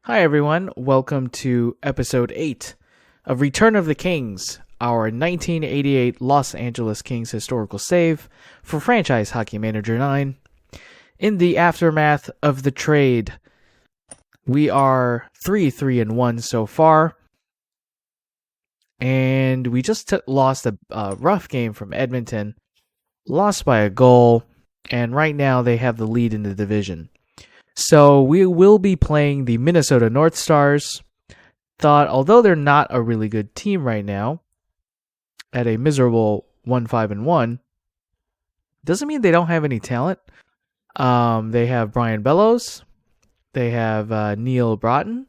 Hi, everyone. Welcome to episode 8 of Return of the Kings, our 1988 Los Angeles Kings historical save for Franchise Hockey Manager 9. In the aftermath of the trade, we are 3-1 so far, and we just lost a rough game from Edmonton, lost by a goal, and right now they have the lead in the division. So we will be playing the Minnesota Northstars. Although they're not a really good team right now, at a miserable 1-5-1, doesn't mean they don't have any talent. They have Brian Bellows, they have Neil Broughton,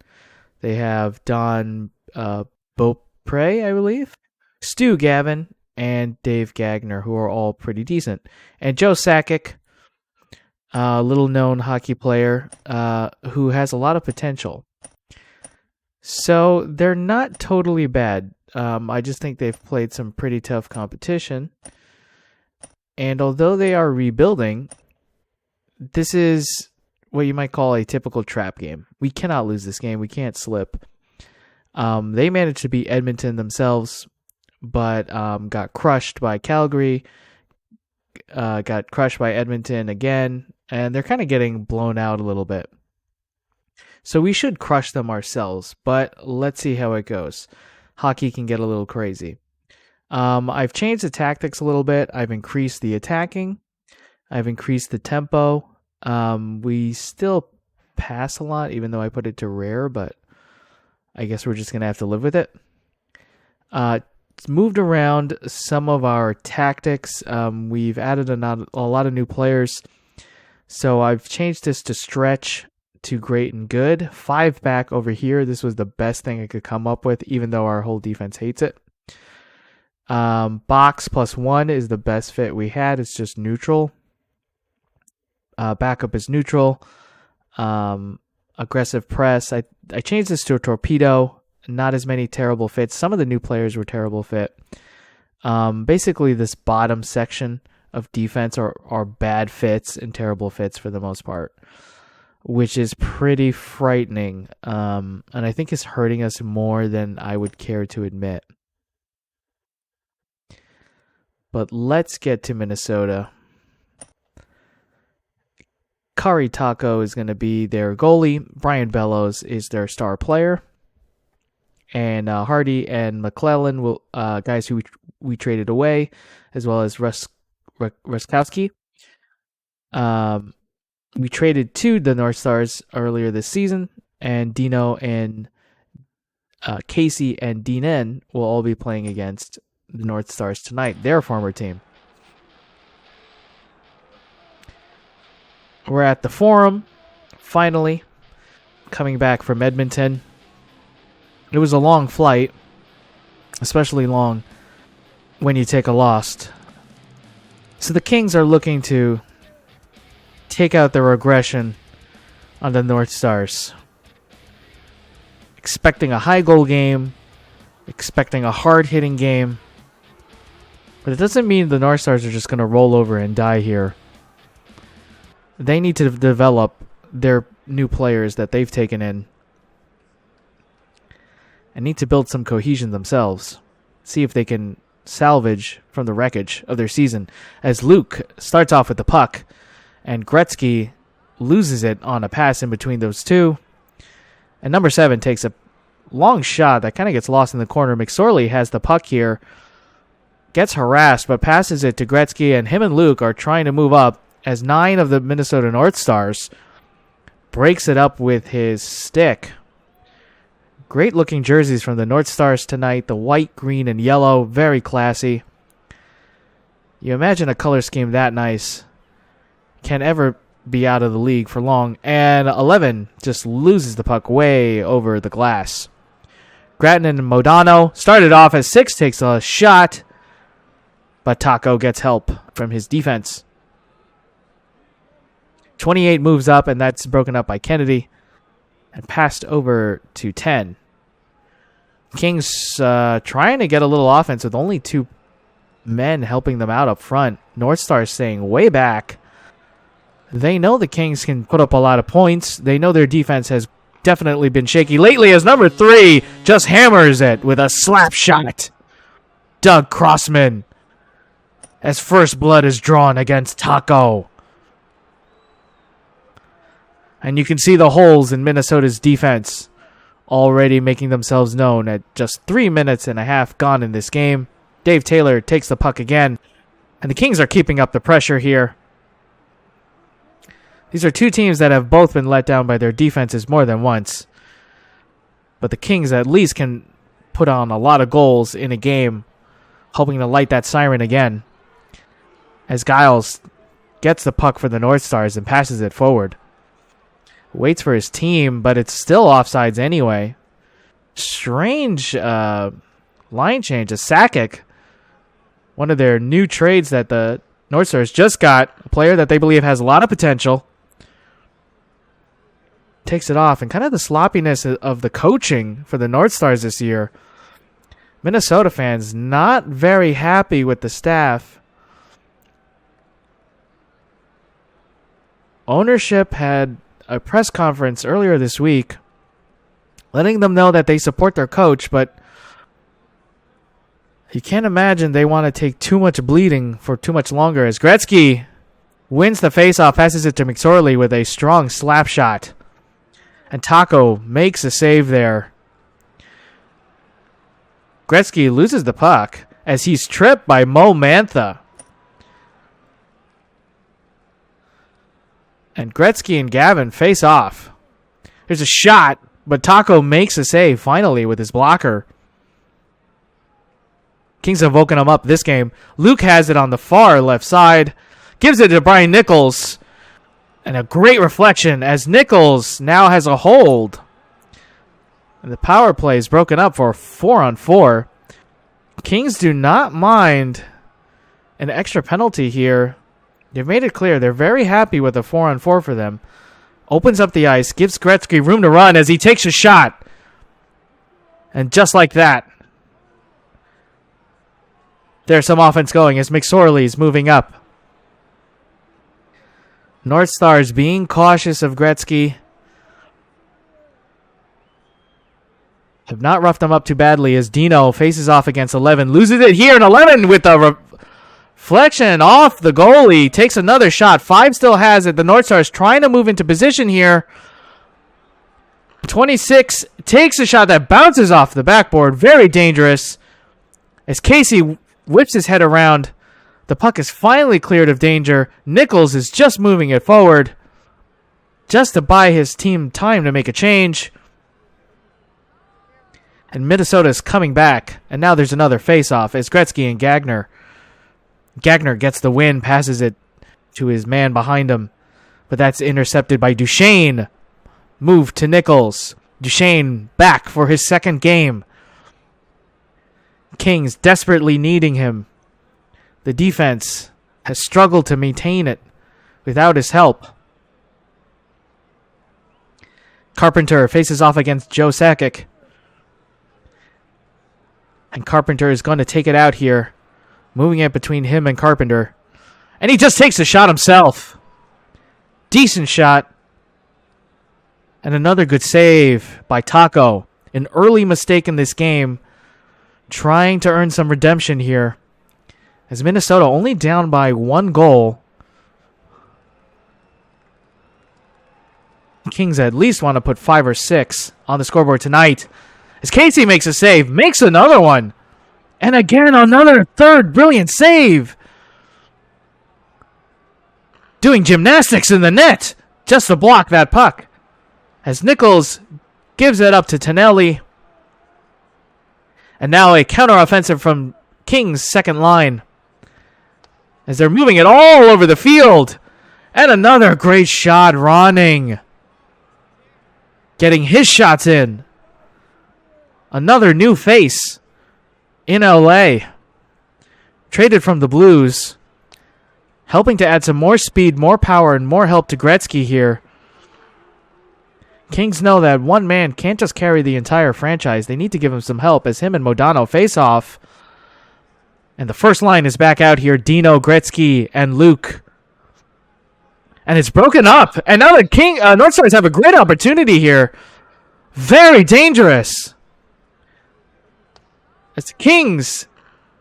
they have Don Beaupre, I believe, Stu Gavin, and Dave Gagner, who are all pretty decent, and Joe Sakic. Little-known hockey player who has a lot of potential. So they're not totally bad. I just think they've played some pretty tough competition. And although they are rebuilding, this is what you might call a typical trap game. We cannot lose this game. We can't slip. They managed to beat Edmonton themselves, but got crushed by Calgary, got crushed by Edmonton again, and they're kind of getting blown out a little bit. So we should crush them ourselves, but let's see how it goes. Hockey can get a little crazy. I've changed the tactics a little bit. I've increased the attacking. I've increased the tempo. We still pass a lot, even though I put it to rare, but I guess we're just going to have to live with it. Moved around some of our tactics. We've added a lot of new players. So I've changed this to stretch to great and good. 5 back over here. This was the best thing I could come up with, even though our whole defense hates it. Box +1 is the best fit we had. It's just neutral. Backup is neutral. Aggressive press. I changed this to a torpedo. Not as many terrible fits. Some of the new players were terrible fit. Basically, this bottom section of defense are bad fits and terrible fits for the most part, which is pretty frightening. And I think it's hurting us more than I would care to admit. But let's get to Minnesota. Kari Taco is going to be their goalie. Brian Bellows is their star player. And Hardy and McClellan will guys who we traded away, as well as Ruskowski. We traded to the Northstars earlier this season, and Dino and Casey and Deanen will all be playing against the Northstars tonight, their former team. We're at the Forum, finally, coming back from Edmonton. It was a long flight, especially long when you take a loss. So the Kings are looking to take out their aggression on the Northstars. Expecting a high goal game, expecting a hard-hitting game. But it doesn't mean the Northstars are just going to roll over and die here. They need to develop their new players that they've taken in and need to build some cohesion themselves. See if they can salvage from the wreckage of their season. As Luke starts off with the puck, and Gretzky loses it on a pass in between those two. And number 7 takes a long shot that kind of gets lost in the corner. McSorley has the puck here, gets harassed, but passes it to Gretzky, and him and Luke are trying to move up as 9 of the Minnesota Northstars breaks it up with his stick. Great looking jerseys from the Northstars tonight. The white, green, and yellow. Very classy. You imagine a color scheme that nice can ever be out of the league for long. And 11 just loses the puck way over the glass. Grattan and Modano started off as 6 takes a shot, but Taco gets help from his defense. 28 moves up, and that's broken up by Kennedy and passed over to 10. Kings trying to get a little offense with only 2 men helping them out up front. Northstars staying way back. They know the Kings can put up a lot of points. They know their defense has definitely been shaky lately as number 3 just hammers it with a slap shot. Doug Crossman, as first blood is drawn against Taco. And you can see the holes in Minnesota's defense already making themselves known at just 3 minutes and a half gone in this game. Dave Taylor takes the puck again, and the Kings are keeping up the pressure here. These are two teams that have both been let down by their defenses more than once. But the Kings at least can put on a lot of goals in a game, hoping to light that siren again. As Giles gets the puck for the Northstars and passes it forward. Waits for his team, but it's still offsides anyway. Strange line change. A Sakic, one of their new trades that the Northstars just got, a player that they believe has a lot of potential, takes it off. And kind of the sloppiness of the coaching for the Northstars this year. Minnesota fans not very happy with the staff. Ownership had a press conference earlier this week letting them know that they support their coach, but you can't imagine they want to take too much bleeding for too much longer as Gretzky wins the faceoff, passes it to McSorley with a strong slap shot. And Taco makes a save there. Gretzky loses the puck as he's tripped by Mo Mantha. And Gretzky and Gavin face off. There's a shot, but Taco makes a save finally with his blocker. Kings have woken him up this game. Luke has it on the far left side. Gives it to Brian Nichols. And a great reflection as Nichols now has a hold. And the power play is broken up for a 4-on-4. Kings do not mind an extra penalty here. They've made it clear they're very happy with a 4-on-4 for them. Opens up the ice, gives Gretzky room to run as he takes a shot. And just like that, there's some offense going as McSorley's moving up. Northstars being cautious of Gretzky. Have not roughed him up too badly as Dino faces off against 11. Loses it here, and 11 with the reflection off the goalie. Takes another shot. 5 still has it. The Northstars trying to move into position here. 26 takes a shot that bounces off the backboard. Very dangerous. As Casey whips his head around, the puck is finally cleared of danger. Nichols is just moving it forward just to buy his team time to make a change. And Minnesota is coming back. And now there's another face-off as Gretzky and Gagner. Gagner gets the win, passes it to his man behind him. But that's intercepted by Duchesne. Move to Nichols. Duchesne back for his second game. Kings desperately needing him. The defense has struggled to maintain it without his help. Carpenter faces off against Joe Sakic. And Carpenter is going to take it out here. Moving it between him and Carpenter. And he just takes a shot himself. Decent shot. And another good save by Taco. An early mistake in this game. Trying to earn some redemption here. As Minnesota only down by 1 goal. Kings at least want to put 5 or 6 on the scoreboard tonight. As Casey makes a save. Makes another one. And again, another third brilliant save. Doing gymnastics in the net just to block that puck. As Nichols gives it up to Tonelli. And now a counteroffensive from Kings' second line. As they're moving it all over the field. And another great shot, Ronning. Getting his shots in. Another new face in LA. Traded from the Blues. Helping to add some more speed, more power, and more help to Gretzky here. Kings know that one man can't just carry the entire franchise. They need to give him some help as him and Modano face off. And the first line is back out here. Dino, Gretzky, and Luke. And it's broken up. And now the Northstars have a great opportunity here Very dangerous. As the Kings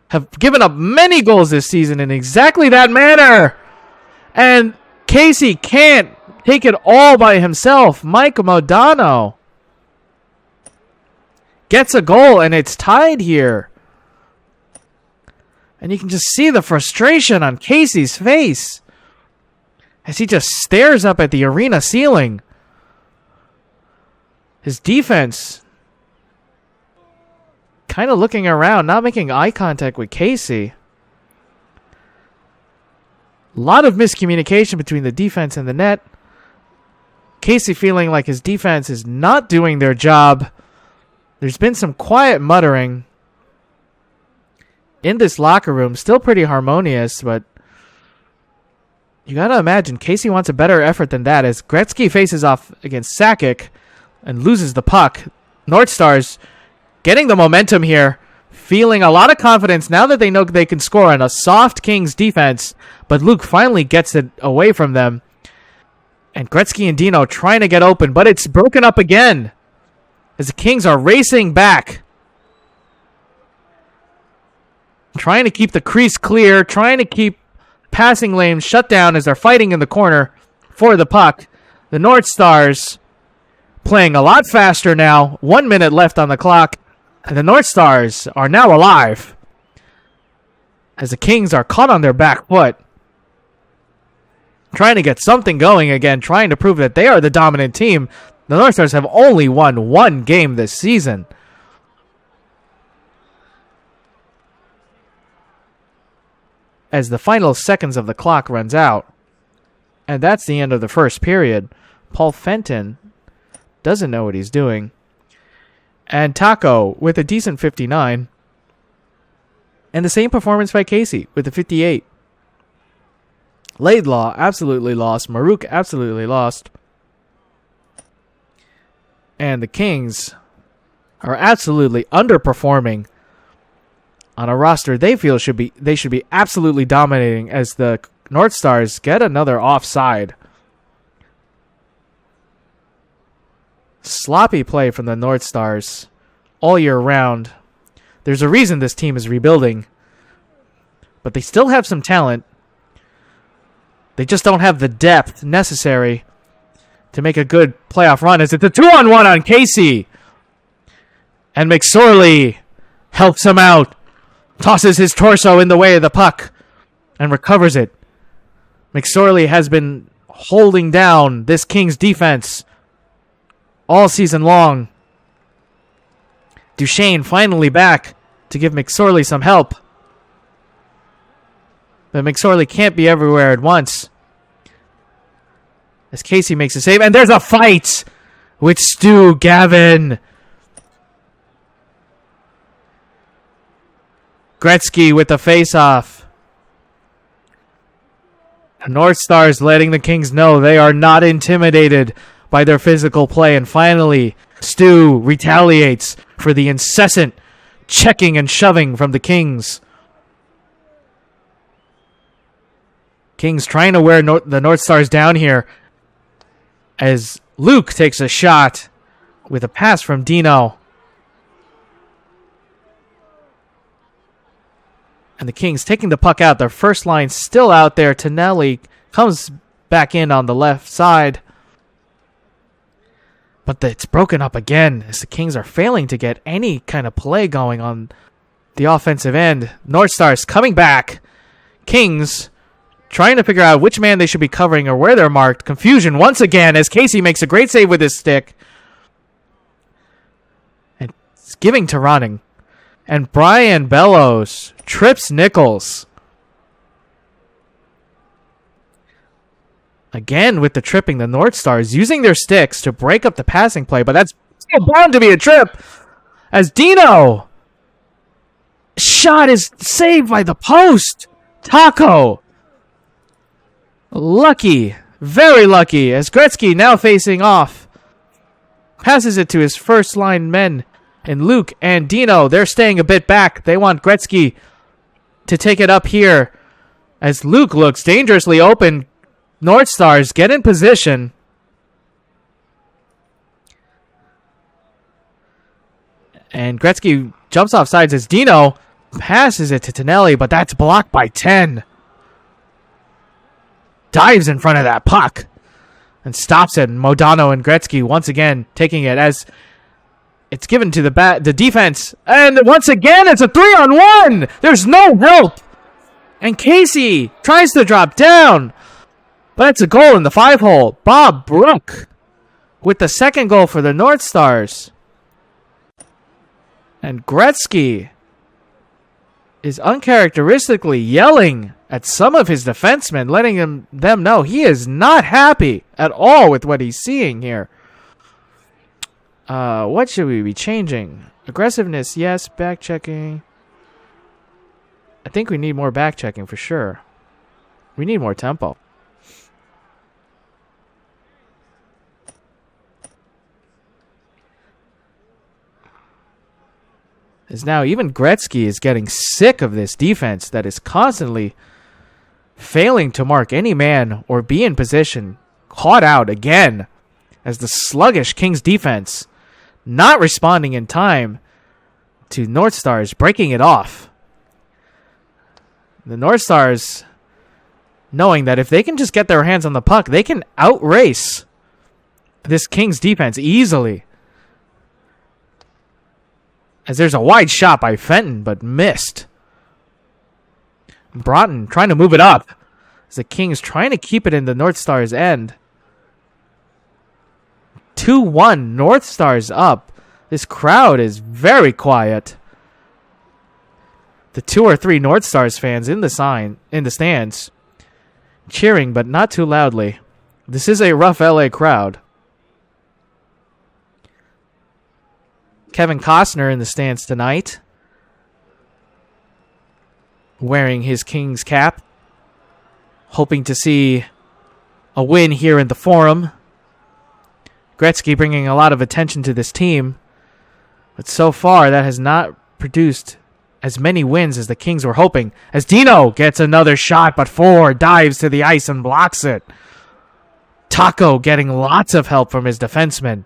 have given up many goals this season in exactly that manner. And Casey can't take it all by himself. Mike Modano gets a goal, and it's tied here. And you can just see the frustration on Casey's face as he just stares up at the arena ceiling. His defense kind of looking around, not making eye contact with Casey. A lot of miscommunication between the defense and the net. Casey feeling like his defense is not doing their job. There's been some quiet muttering in this locker room. Still pretty harmonious, but you gotta imagine Casey wants a better effort than that as Gretzky faces off against Sakic and loses the puck. Northstars getting the momentum here, feeling a lot of confidence now that they know they can score on a soft Kings defense, but Luke finally gets it away from them. And Gretzky and Dino trying to get open, but it's broken up again as the Kings are racing back. Trying to keep the crease clear, trying to keep passing lanes shut down as they're fighting in the corner for the puck. The Northstars playing a lot faster now. 1 minute left on the clock. And the Northstars are now alive as the Kings are caught on their back foot. Trying to get something going again, trying to prove that they are the dominant team. The Northstars have only won one game this season. As the final seconds of the clock runs out. And that's the end of the first period. Paul Fenton doesn't know what he's doing. And Taco with a decent 59. And the same performance by Casey with a 58. Laidlaw absolutely lost. Maruk absolutely lost. And the Kings are absolutely underperforming on a roster they feel should be absolutely dominating as the Northstars get another offside. Sloppy play from the Northstars all year round. There's a reason this team is rebuilding. But they still have some talent. They just don't have the depth necessary to make a good playoff run as it's a 2-on-1 on Casey. And McSorley helps him out. Tosses his torso in the way of the puck and recovers it. McSorley has been holding down this Kings defense all season long. Duchesne finally back to give McSorley some help. But McSorley can't be everywhere at once. As Casey makes a save, and there's a fight with Stu Gavin. Gretzky with the face-off. The Northstars letting the Kings know they are not intimidated by their physical play. And finally, Stu retaliates for the incessant checking and shoving from the Kings. Kings trying to wear the Northstars down here as Luke takes a shot with a pass from Dino. And the Kings taking the puck out. Their first line still out there. Tonelli comes back in on the left side. But it's broken up again as the Kings are failing to get any kind of play going on the offensive end. Northstars coming back. Kings trying to figure out which man they should be covering or where they're marked. Confusion once again as Casey makes a great save with his stick. And it's giving to Ronning. And Brian Bellows trips Nichols. Again with the tripping, the Northstars using their sticks to break up the passing play, but that's still bound to be a trip as Dino shot is saved by the post. Taco. Lucky, very lucky, as Gretzky now facing off. Passes it to his first line men. And Luke and Dino, they're staying a bit back. They want Gretzky to take it up here. As Luke looks dangerously open. Northstars get in position. And Gretzky jumps off sides as Dino passes it to Tonelli, but that's blocked by 10. Dives in front of that puck and stops it. Modano and Gretzky once again taking it as it's given to the defense. And once again, it's a 3-on-1. There's no help. And Casey tries to drop down. But it's a goal in the 5-hole. Bob Brook with the second goal for the Northstars. And Gretzky is uncharacteristically yelling at some of his defensemen, letting them know he is not happy at all with what he's seeing here. What should we be changing? Aggressiveness, yes. Back-checking. I think we need more back-checking for sure. We need more tempo. As now even Gretzky is getting sick of this defense that is constantly failing to mark any man or be in position. Caught out again as the sluggish Kings defense not responding in time to Northstars breaking it off. The Northstars knowing that if they can just get their hands on the puck, they can outrace this Kings defense easily. As there's a wide shot by Fenton, but missed. Broughton trying to move it up. As the Kings trying to keep it in the Northstars' end. 2-1, Northstars up. This crowd is very quiet. The 2 or 3 Northstars fans in the stands, cheering but not too loudly. This is a rough LA crowd. Kevin Costner in the stands tonight, wearing his Kings cap, hoping to see a win here in the Forum. Gretzky bringing a lot of attention to this team, but so far that has not produced as many wins as the Kings were hoping. As Dino gets another shot, but Ford dives to the ice and blocks it. Taco getting lots of help from his defensemen.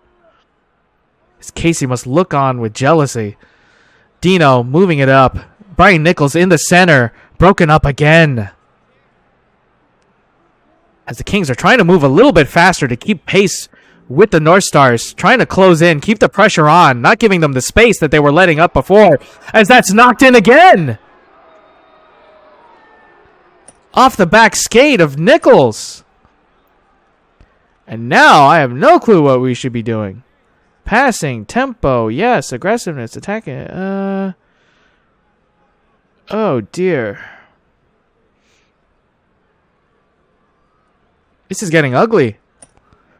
As Casey must look on with jealousy. Dino moving it up. Brian Nichols in the center. Broken up again. As the Kings are trying to move a little bit faster to keep pace with the Northstars. Trying to close in. Keep the pressure on. Not giving them the space that they were letting up before. As that's knocked in again. Off the back skate of Nichols. And now I have no clue what we should be doing. Passing, tempo, yes, aggressiveness, attacking. Oh dear. This is getting ugly.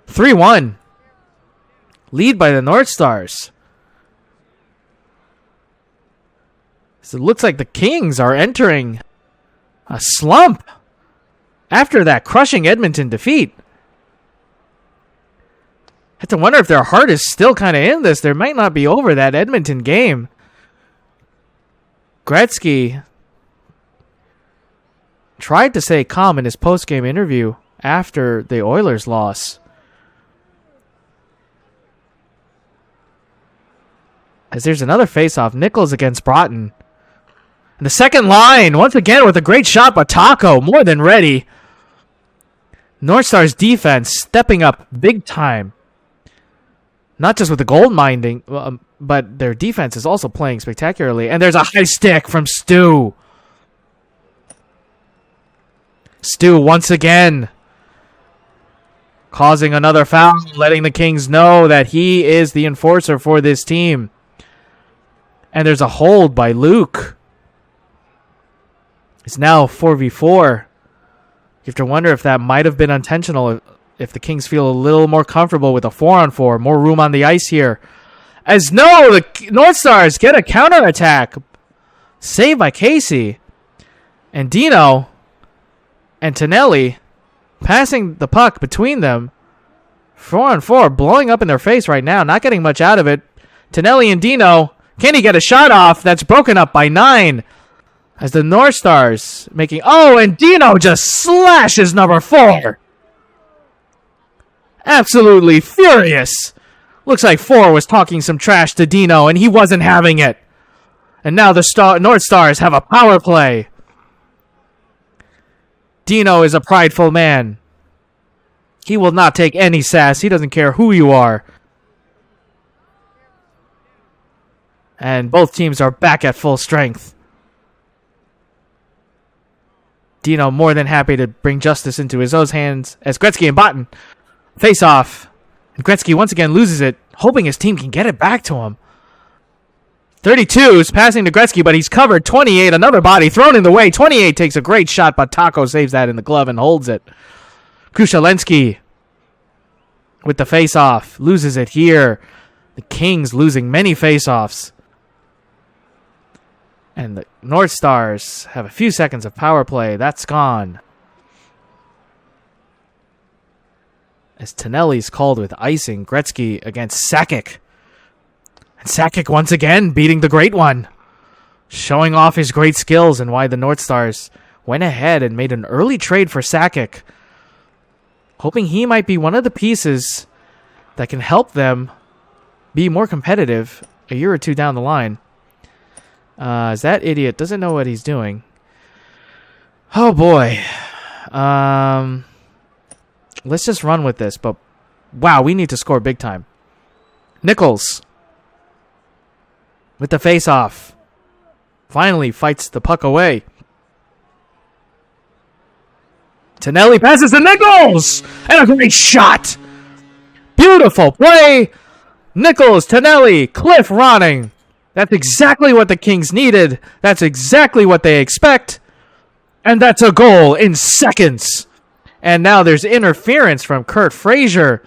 3-1. Lead by the Northstars. So it looks like the Kings are entering a slump after that crushing Edmonton defeat. I have to wonder if their heart is still kind of in this. There might not be over that Edmonton game. Gretzky tried to stay calm in his post-game interview after the Oilers' loss. As there's another face-off. Nichols against Broughton. And the second line, once again with a great shot by Taco. More than ready. Northstars defense stepping up big time. Not just with the gold minding, but their defense is also playing spectacularly. And there's a high stick from Stu. Stu once again causing another foul, letting the Kings know that he is the enforcer for this team. And there's a hold by Luke. It's now 4v4. You have to wonder if that might have been intentional. If the Kings feel a little more comfortable with a 4-on-4, more room on the ice here. As no, the Northstars get a counterattack. Saved by Casey. And Dino and Tonelli passing the puck between them. 4-on-4, blowing up in their face right now. Not getting much out of it. Tonelli and Dino. Can he get a shot off? That's broken up by 9. As the Northstars making... Oh, and Dino just slashes number 4. Absolutely furious Looks like 4 was talking some trash to Dino, and he wasn't having it. And now the Northstars have a power play. Dino is a prideful man. He will not take any sass. He doesn't care who you are. And both teams are back at full strength. Dino more than happy to bring justice into his own hands as Gretzky and Botten face off. And Gretzky once again loses it, hoping his team can get it back to him. 32 is passing to Gretzky, but he's covered. 28, another body thrown in the way. 28 takes a great shot, but Taco saves that in the glove and holds it. Krushelensky with the face-off. Loses it here. The Kings losing many face-offs. And the Northstars have a few seconds of power play. That's gone. As Tonelli's called with icing. Gretzky against Sakic. And Sakic once again beating the Great One. Showing off his great skills and why the Northstars went ahead and made an early trade for Sakic. Hoping he might be one of the pieces that can help them be more competitive a year or two down the line. As that idiot doesn't know what he's doing. Oh boy. Let's just run with this. But wow, we need to score big time. Nichols with the face-off. Finally fights the puck away. Tonelli passes to Nichols! And a great shot! Beautiful play! Nichols, Tonelli, Cliff Ronning. That's exactly what the Kings needed. That's exactly what they expect. And that's a goal in seconds. And now there's interference from Kurt Frazier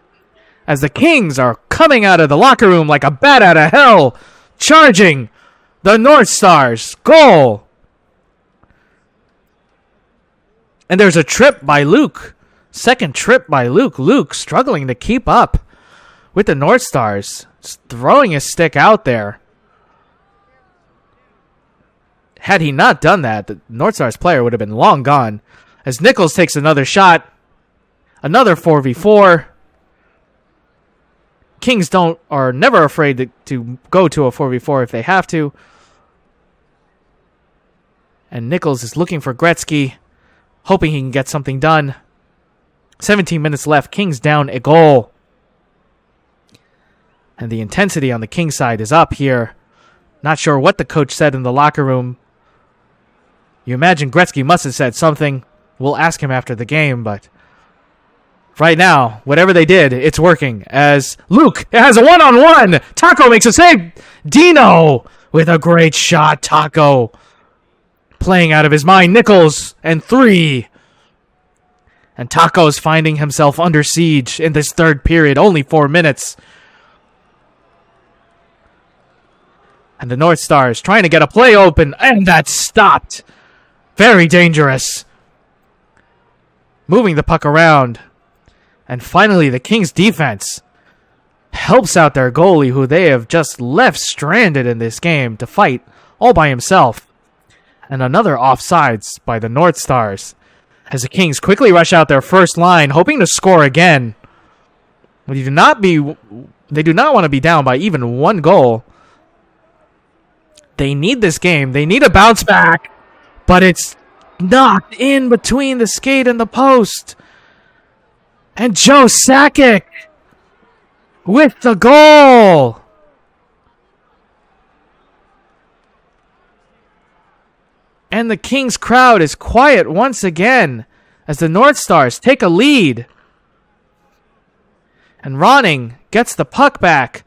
as the Kings are coming out of the locker room like a bat out of hell, charging the Northstars. Goal. And there's a trip by Luke. Second trip by Luke. Luke struggling to keep up with the Northstars. Just throwing his stick out there. Had he not done that, the Northstars player would have been long gone. As Nichols takes another shot. Another 4v4. Kings are never afraid to go to a 4v4 if they have to. And Nichols is looking for Gretzky, hoping he can get something done. 17 minutes left. Kings down a goal. And the intensity on the Kings side is up here. Not sure what the coach said in the locker room. You imagine Gretzky must have said something. We'll ask him after the game, but right now, whatever they did, it's working. As Luke has a one-on-one. Taco makes a save. Dino with a great shot. Taco playing out of his mind. Nichols and 3. And Taco's finding himself under siege in this third period. Only 4 minutes. And the Northstars trying to get a play open. And that's stopped. Very dangerous. Moving the puck around. And finally, the Kings' defense helps out their goalie, who they have just left stranded in this game to fight all by himself. And another offsides by the Northstars, as the Kings quickly rush out their first line, hoping to score again. They do not want to be down by even one goal. They need this game. They need a bounce back, but it's knocked in between the skate and the post. And Joe Sakic with the goal. And the Kings crowd is quiet once again as the Northstars take a lead. And Ronning gets the puck back.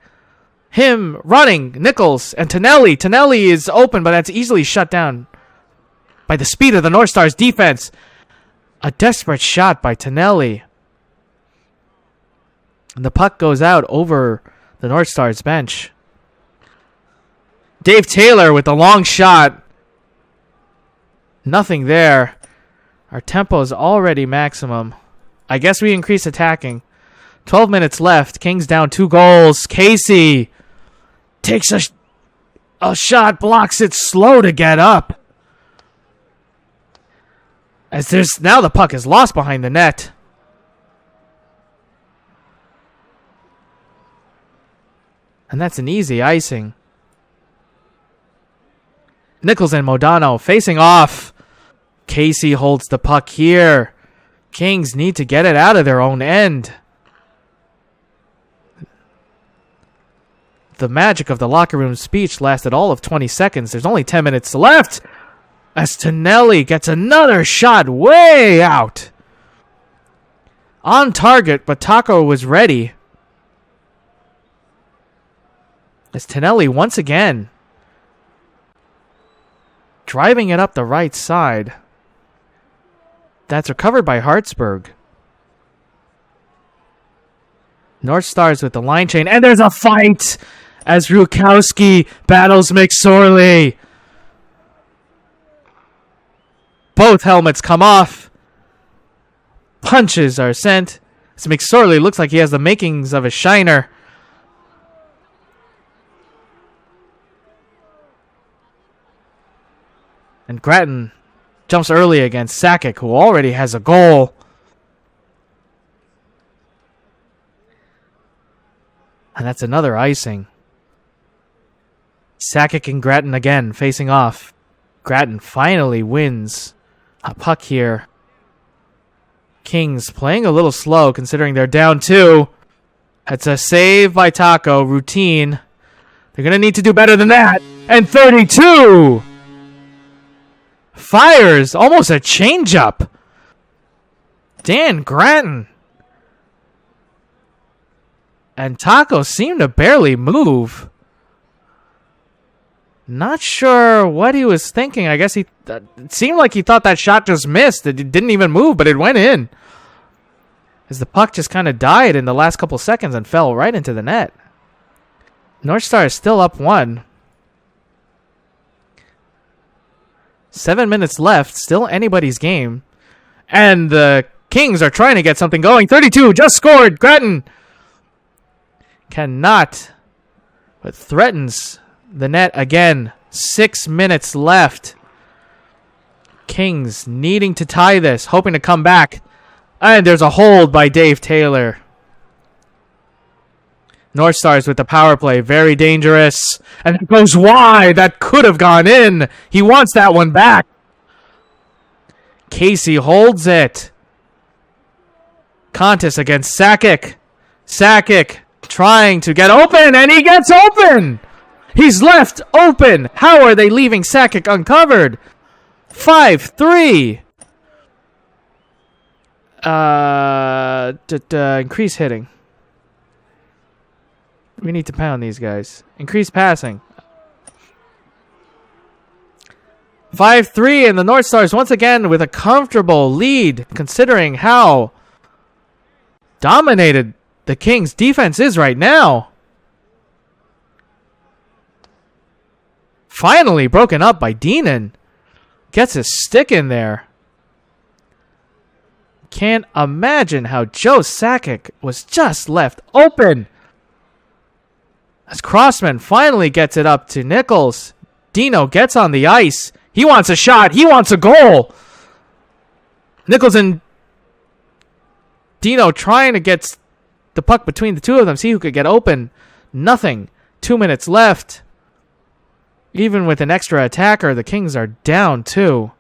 Him, Ronning, Nichols, and Tonelli. Tonelli is open, but that's easily shut down by the speed of the Northstars defense. A desperate shot by Tonelli. And the puck goes out over the Northstars bench. Dave Taylor with the long shot. Nothing there. Our tempo is already maximum. I guess we increase attacking. 12 minutes left. Kings down 2 goals. Casey takes a shot, blocks it, slow to get up. As there's now the puck is lost behind the net. And that's an easy icing. Nichols and Modano facing off. Casey holds the puck here. Kings need to get it out of their own end. The magic of the locker room speech lasted all of 20 seconds. There's only 10 minutes left. As Tonelli gets another shot way out. On target, but Taco was ready. As Tonelli once again driving it up the right side. That's recovered by Hartsburg. Northstars with the line chain, and there's a fight as Rukowski battles McSorley. Both helmets come off. Punches are sent. As McSorley looks like he has the makings of a shiner. And Grattan jumps early against Sakic, who already has a goal. And that's another icing. Sakic and Grattan again facing off. Grattan finally wins a puck here. Kings playing a little slow considering they're down 2. That's a save by Taco. Routine. They're going to need to do better than that. And 32! Fires almost a changeup. Dan Grattan and Taco seem to barely move. Not sure what he was thinking. I guess it seemed like he thought that shot just missed. It didn't even move, but it went in. As the puck just kind of died in the last couple seconds and fell right into the net. Northstar is still up 1. 7 minutes left, still anybody's game. And the Kings are trying to get something going. 32 just scored. Grattan cannot, but threatens the net again. 6 minutes left. Kings needing to tie this, hoping to come back. And there's a hold by Dave Taylor. Northstars with the power play, very dangerous. And it goes wide. That could have gone in. He wants that one back. Casey holds it. Contest against Sakic. Sakic trying to get open, and he gets open. He's left open. How are they leaving Sakic uncovered? 5-3. Increase hitting. We need to pound these guys. Increase passing. 5-3, and the Northstars once again with a comfortable lead, considering how dominated the Kings' defense is right now. Finally broken up by Deenan. Gets his stick in there. Can't imagine how Joe Sakic was just left open. As Crossman finally gets it up to Nichols. Dino gets on the ice. He wants a shot. He wants a goal. Nichols and Dino trying to get the puck between the two of them. See who could get open. Nothing. 2 minutes left. Even with an extra attacker, the Kings are down 2.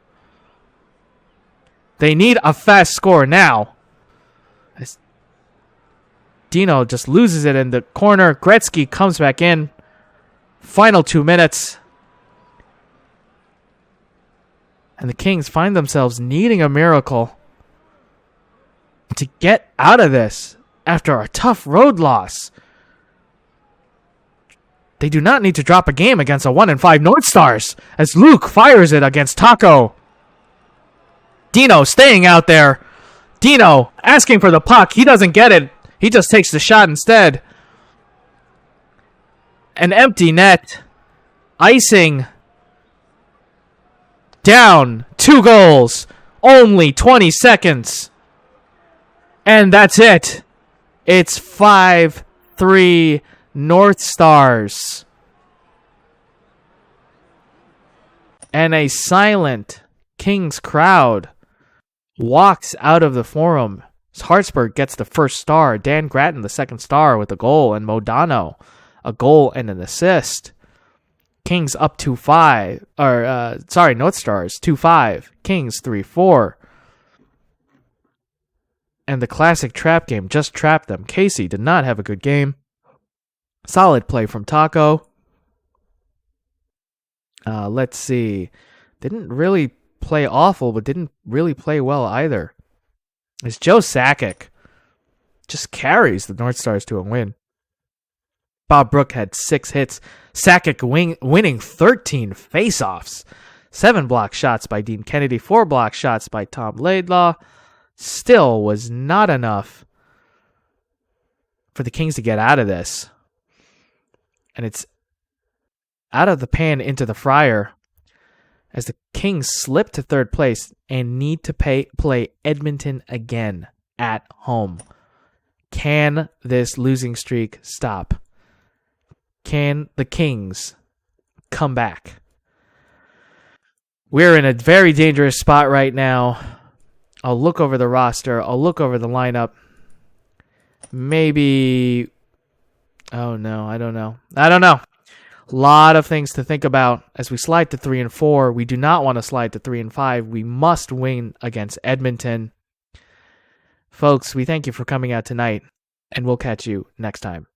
They need a fast score now. As Dino just loses it in the corner. Gretzky comes back in. Final 2 minutes. And the Kings find themselves needing a miracle to get out of this after a tough road loss. They do not need to drop a game against a 1-5 Northstars as Luke fires it against Taco. Dino staying out there. Dino asking for the puck. He doesn't get it. He just takes the shot instead. An empty net. Icing. Down 2 goals. Only 20 seconds. And that's it. It's 5-3 Northstars. And a silent Kings crowd walks out of the forum. Hartsburg gets the first star. Dan Grattan the second star with a goal. And Modano a goal and an assist. Kings up 2-5. Northstars 2-5. Kings 3-4. And the classic trap game just trapped them. Casey did not have a good game. Solid play from Taco. Let's see. Didn't really play awful, but didn't really play well either. It's Joe Sakic. Just carries the Northstars to a win. Bob Brook had 6 hits. Sakic winning 13 faceoffs. 7 block shots by Dean Kennedy. 4 block shots by Tom Laidlaw. Still was not enough for the Kings to get out of this. And it's out of the pan into the fryer as the Kings slip to third place and need to play Edmonton again at home. Can this losing streak stop? Can the Kings come back? We're in a very dangerous spot right now. I'll look over the roster. I'll look over the lineup. Maybe... Oh, no. I don't know. A lot of things to think about as we slide to 3 and 4. We do not want to slide to 3 and 5. We must win against Edmonton. Folks, we thank you for coming out tonight, and we'll catch you next time.